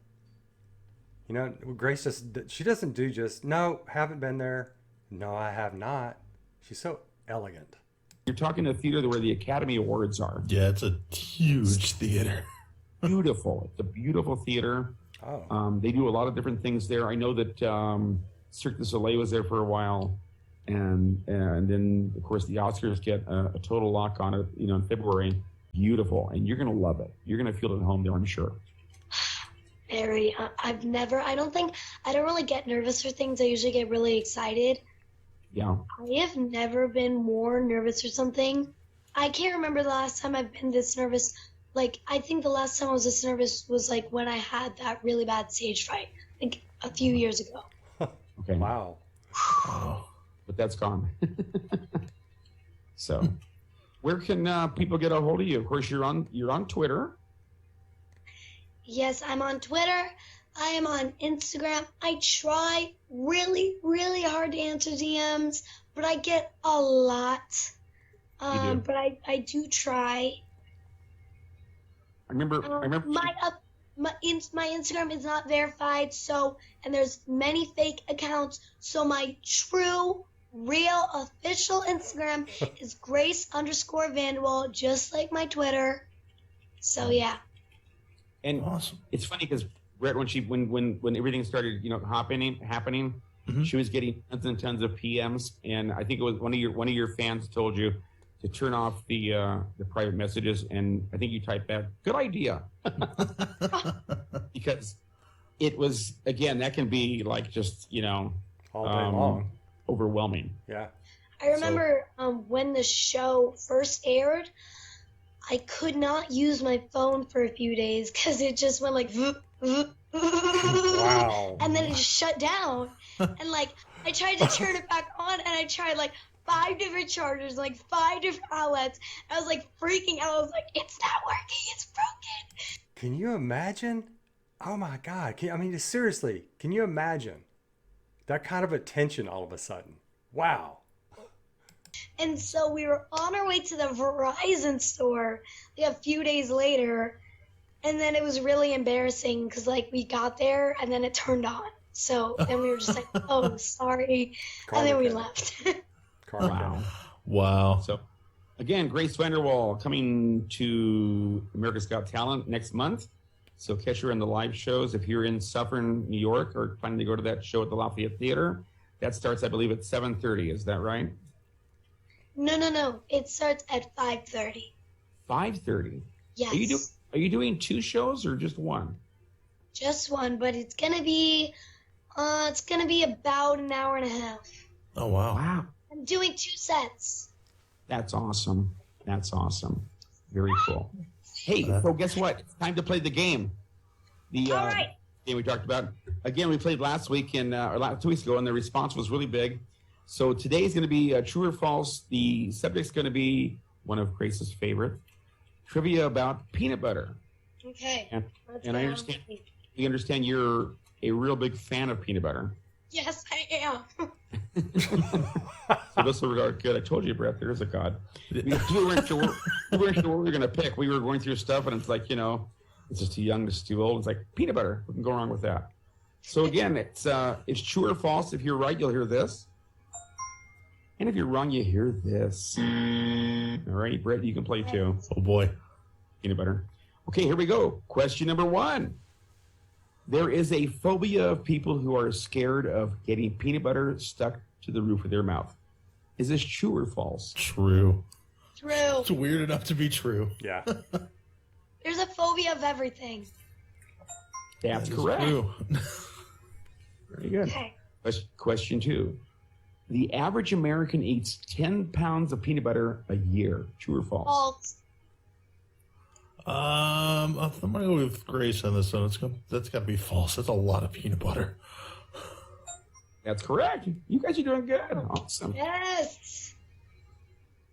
Grace she doesn't do just, no, haven't been there. No, I have not. She's so elegant. You're talking a theater where the Academy Awards are. Yeah, it's a huge theater. Beautiful. It's a beautiful theater. Oh. They do a lot of different things there. I know that Cirque du Soleil was there for a while, and then of course the Oscars get a total lock on it, in February. Beautiful, and you're gonna love it. You're gonna feel at home there, I'm sure. very. I don't really get nervous for things. I usually get really excited. Yeah. I have never been more nervous for something. I can't remember the last time I've been this nervous. Like, I think the last time I was this nervous was like when I had that really bad stage fright, like a few years ago. Okay. Wow. Oh. But that's gone. So, where can people get a hold of you? Of course, you're on Twitter. Yes, I'm on Twitter. I am on Instagram. I try really, really hard to answer DMs, but I get a lot. You do. But I do try. I remember. My Instagram is not verified, and there's many fake accounts. So my true, real, official Instagram is Grace_Vanderwaal, just like my Twitter. So yeah. And Awesome. it's funny because Brett, when everything started, happening, Mhm. she was getting tons and tons of PMs, and I think it was one of your fans told you to turn off the private messages, and I think you typed back, "Good idea," because it was, again, that can be like just All day long. overwhelming. Yeah. I remember when the show first aired, I could not use my phone for a few days because it just went like, Wow. and then it just shut down. And like, I tried to turn it back on, and I tried like 5 different chargers, like 5 different outlets. I was like freaking out. I was like, it's not working. It's broken. Can you imagine? Oh my God. Seriously, can you imagine that kind of attention all of a sudden? Wow. And so we were on our way to the Verizon store like a few days later, and then it was really embarrassing because like we got there and then it turned on. So then we were just like, oh, sorry, and then we left. Karma Wow. County. Wow. So, again, Grace Vanderwaal coming to America's Got Talent next month. So catch her in the live shows. If you're in Suffern, New York, or planning to go to that show at the Lafayette Theater, that starts, I believe, at 7:30. Is that right? No. It starts at 5:30. 5:30. Yes. Are you doing 2 shows or just one? Just one, but it's gonna be about an hour and a half. Oh, wow. Wow. I'm doing 2 sets. That's awesome. That's awesome. Very cool. Hey, so guess what? It's time to play the game. The All right. game we talked about. Again, we played last week or 2 weeks ago, and the response was really big. So today is going to be true or false. The subject's going to be one of Grace's favorite, trivia about peanut butter. Okay. And, Let's and I go. understand we understand you're a real big fan of peanut butter. Yes, I am. So this will regard good. I told you, Brett, there is a God. We weren't sure what we were going to pick. We were going through stuff, and it's like, it's just too young, it's too old. It's like peanut butter. What can go wrong with that? So again, it's true or false. If you're right, you'll hear this. And if you're wrong, you hear this. All right, Brett, you can play too. Oh, boy. Peanut butter. Okay, here we go. Question number 1. There is a phobia of people who are scared of getting peanut butter stuck to the roof of their mouth. Is this true or false? True. True. It's weird enough to be true. Yeah. There's a phobia of everything. That's That is correct. true. Very good. Okay. Question 2. The average American eats 10 pounds of peanut butter a year. True or false? False. I'm gonna go with Grace on this one. That's got to be false. That's a lot of peanut butter. That's correct. You guys are doing good. Awesome. Yes.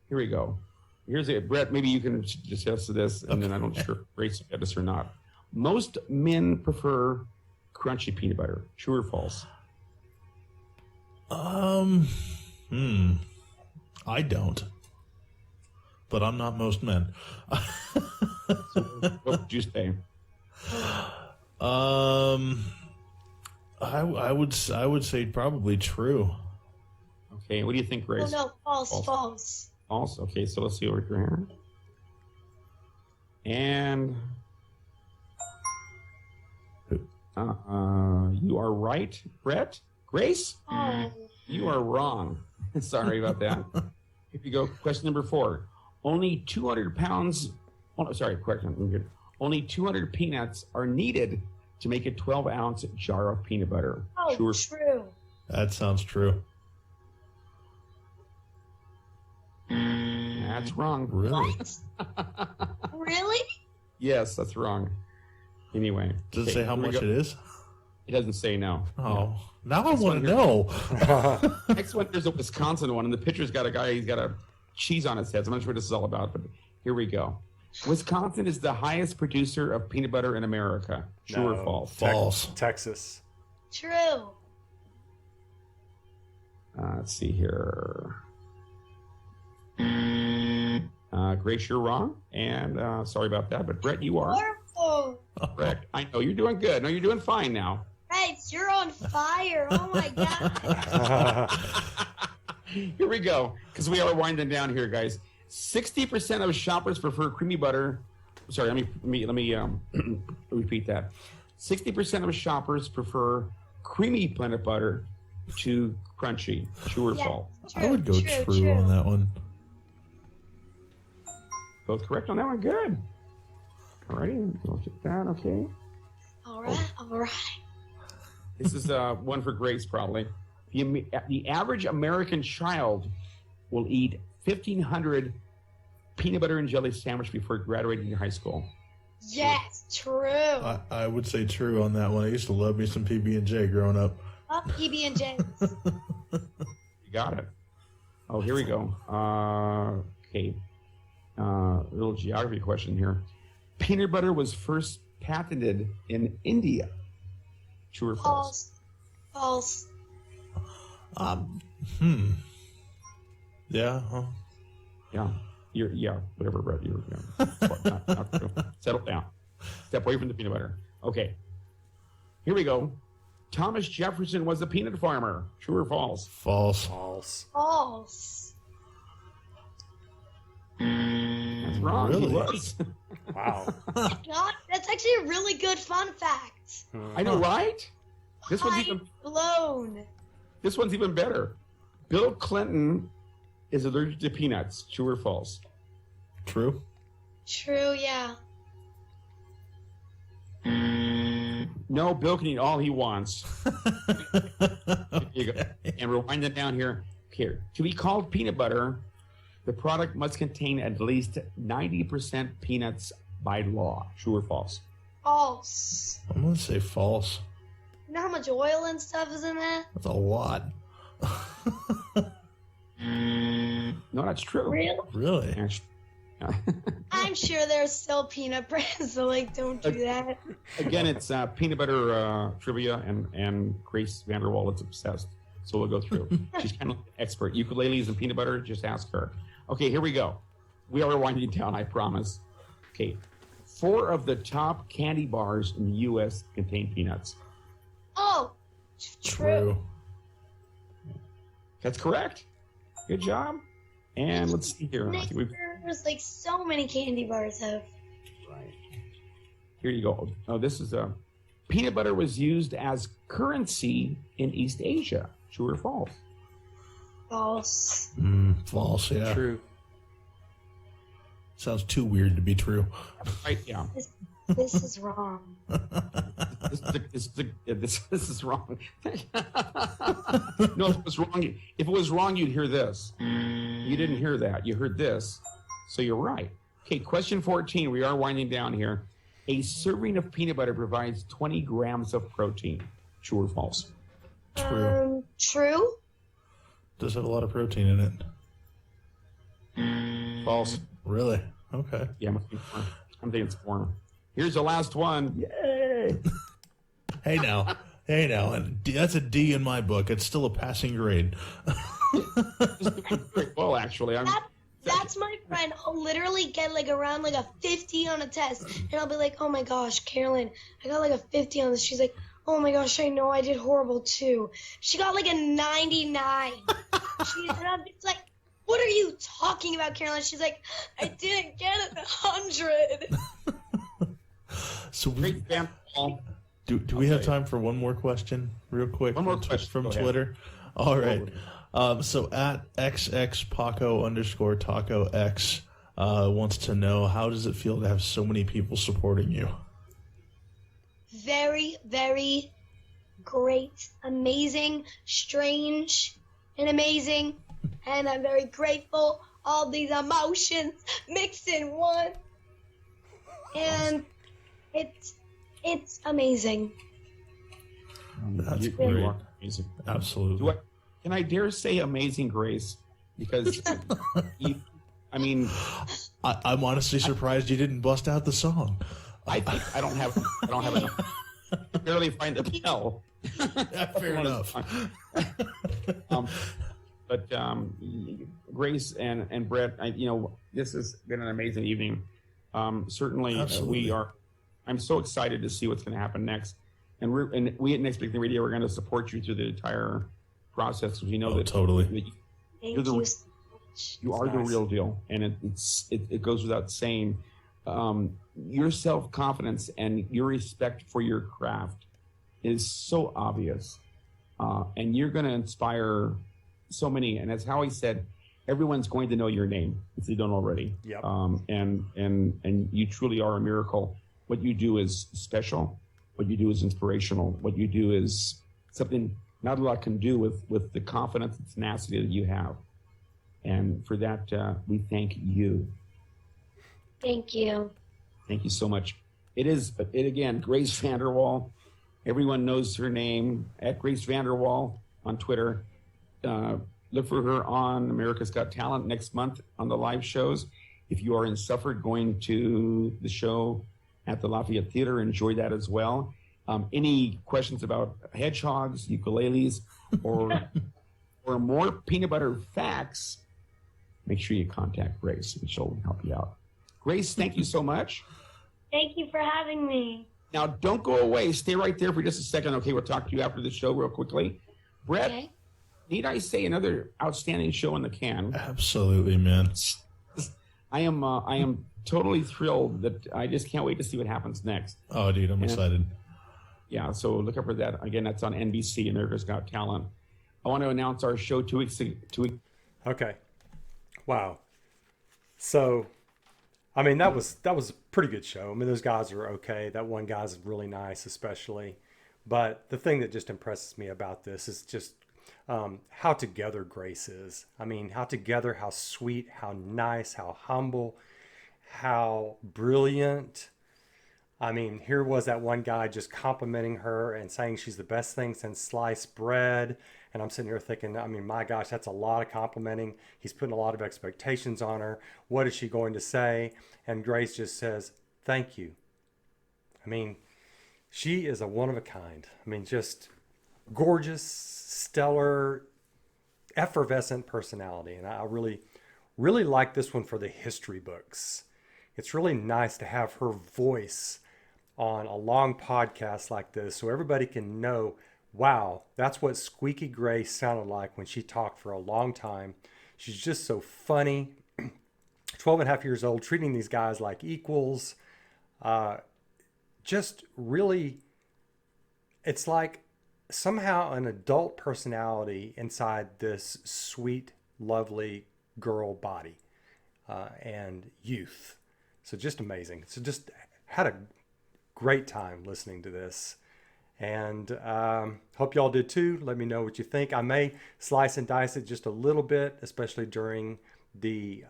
Here we go. Here's it. Brett, maybe you can attest to this, and then I don't know sure if Grace got this or not. Most men prefer crunchy peanut butter. True or false? I don't. But I'm not most men. What would you say? I would say probably true. Okay, what do you think, Grace? Oh no, false. False. Okay, so let's see over here. And you are right, Brett. Grace, Oh. you are wrong. Sorry about that. Here you go. Question number 4. Only 200 pounds. Oh, sorry, correction. I'm good. Only 200 peanuts are needed to make a 12-ounce jar of peanut butter. Oh, True. true. That sounds true. That's wrong. Really? Really? Yes, that's wrong. Anyway. Does it say how here we much go. it is? It doesn't say no. Oh, now I want one to here. know. Next one, there's a Wisconsin one, and the picture's got a guy, he's got a cheese on his head. So I'm not sure what this is all about, but here we go. Wisconsin is the highest producer of peanut butter in America. True or false? False. Texas. True. Let's see here. Grace, you're wrong. And sorry about that, but Brett, you are Horrible. correct. I know you're doing good. No, you're doing fine now. Right, you're on fire. Oh my god. Here we go, because we are winding down here, guys. 60% of shoppers prefer creamy butter. Sorry, let me repeat that. 60% of shoppers prefer creamy peanut butter to crunchy. True or Yeah. false? I would go true on that one. Both correct on that one. Good. Alrighty, we'll check that. Okay. All right. This is one for Grace, probably. The average American child will eat 1,500 peanut butter and jelly sandwich before graduating high school. Yes, true. I would say true on that one. I used to love me some PB&J growing up. Up PB&J's. You got it. Oh, here we go. Okay. Little geography question here. Peanut butter was first patented in India. True or false? False. Yeah. Huh? Yeah. Whatever, Brett. Not true. Settle down. Step away from the peanut butter. Okay. Here we go. Thomas Jefferson was a peanut farmer. True or false? False. False. False. That's wrong. He Really? was. Wow. God, that's actually a really good fun fact. I know, right? This one's even Blown. This one's even better. Bill Clinton is allergic to peanuts. True or false? True. True, yeah. No, Bill can eat all he wants. Here you go. And rewind it down here. Here. To be called peanut butter, the product must contain at least 90% peanuts by law. True or false? False. I'm gonna say false. You know how much oil and stuff is in that? That's a lot. No, that's true. Really? Really? Actually, I'm sure there's still peanut brands, so like, don't do that. again, it's peanut butter trivia, and Grace Vanderwaal is obsessed. So we'll go through. She's kind of an expert. Ukuleles and peanut butter, just ask her. Okay, here we go. We are winding down, I promise. Okay, 4 of the top candy bars in the U.S. contain peanuts. Oh, true. That's correct. Good job. And let's see here. I think we've There's like so many candy bars have. Right. Here you go. Oh, this is peanut butter was used as currency in East Asia. True or false? False. False, yeah. True. Sounds too weird to be true. Right, yeah. This is wrong. This is wrong. No, if it was wrong, you'd hear this. You didn't hear that. You heard this. So you're right. Okay, question 14. We are winding down here. A serving of peanut butter provides 20 grams of protein. True or false? True. True. Does have a lot of protein in it. False. Really? Okay. Yeah, I'm thinking it's 4. Here's the last one. Yay! Hey now. Hey now. And that's a D in my book. It's still a passing grade. Well, actually, That's my friend. I'll literally get like around like a 50 on a test, and I'll be like, "Oh my gosh, Carolyn, I got like a 50 on this." She's like, "Oh my gosh, I know I did horrible too." She got like a 99. And I'm just like, "What are you talking about, Carolyn?" She's like, "I didn't get a 100." So great example. do we have time for one more question real quick? One more question. From Go ahead. Twitter. All right. So at xxpaco_taco_x wants to know, how does it feel to have so many people supporting you? Very, very great, amazing, strange, and amazing. And I'm very grateful. All these emotions mixed in one. And it's amazing. That's You great. are amazing. Absolutely. Can I dare say amazing, Grace? Because, I'm honestly surprised you didn't bust out the song. I think I don't have enough. I barely find the bell. Fair enough. But Grace and Brett, this has been an amazing evening. Certainly, Absolutely. I'm so excited to see what's going to happen next. And we at Next Big Thing Radio are going to support you through the entire process, because we know that totally. Thank you so much. You are the real deal, and it goes without saying. Your self-confidence and your respect for your craft is so obvious, and you're going to inspire so many. And as Howie said, everyone's going to know your name if they don't already. Yep. And you truly are a miracle. What you do is special. What you do is inspirational. What you do is something not a lot can do with the confidence and tenacity that you have. And for that, we thank you. Thank you. Thank you so much. It again, Grace Vanderwaal. Everyone knows her name at Grace Vanderwaal on Twitter. Look for her on America's Got Talent next month on the live shows. If you are in Suffolk going to the show at the Lafayette Theater, enjoy that as well. Any questions about hedgehogs, ukuleles, or more peanut butter facts, make sure you contact Grace and she'll help you out. Grace, thank you so much. Thank you for having me. Now, don't go away. Stay right there for just a second. Okay, we'll talk to you after the show real quickly. Brett, Okay. need I say another outstanding show in the can? Absolutely, man. I am totally thrilled that I just can't wait to see what happens next. Oh, dude, I'm excited. Yeah, so look up for that. Again, that's on NBC, America's Got Talent. I want to announce our show 2 weeks. Okay. Wow. So, I mean, that was a pretty good show. I mean, those guys are okay. That one guy's really nice, especially. But the thing that just impresses me about this is just how together Grace is. I mean, how together, how sweet, how nice, how humble, how brilliant. I mean, here was that one guy just complimenting her and saying she's the best thing since sliced bread. And I'm sitting here thinking, I mean, my gosh, that's a lot of complimenting. He's putting a lot of expectations on her. What is she going to say? And Grace just says, thank you. I mean, she is a one of a kind. I mean, just gorgeous, stellar, effervescent personality. And I really, really like this one for the history books. It's really nice to have her voice on a long podcast like this so everybody can know, wow, that's what Squeaky Grace sounded like when she talked for a long time. She's just so funny. 12 and a half years old, treating these guys like equals. Just really, it's like somehow an adult personality inside this sweet, lovely girl body and youth. So just amazing. So just had a great time listening to this. And hope y'all did too. Let me know what you think. I may slice and dice it just a little bit, especially during the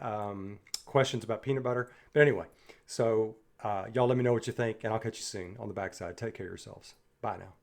questions about peanut butter. But anyway, so y'all let me know what you think, and I'll catch you soon on the backside. Take care of yourselves. Bye now.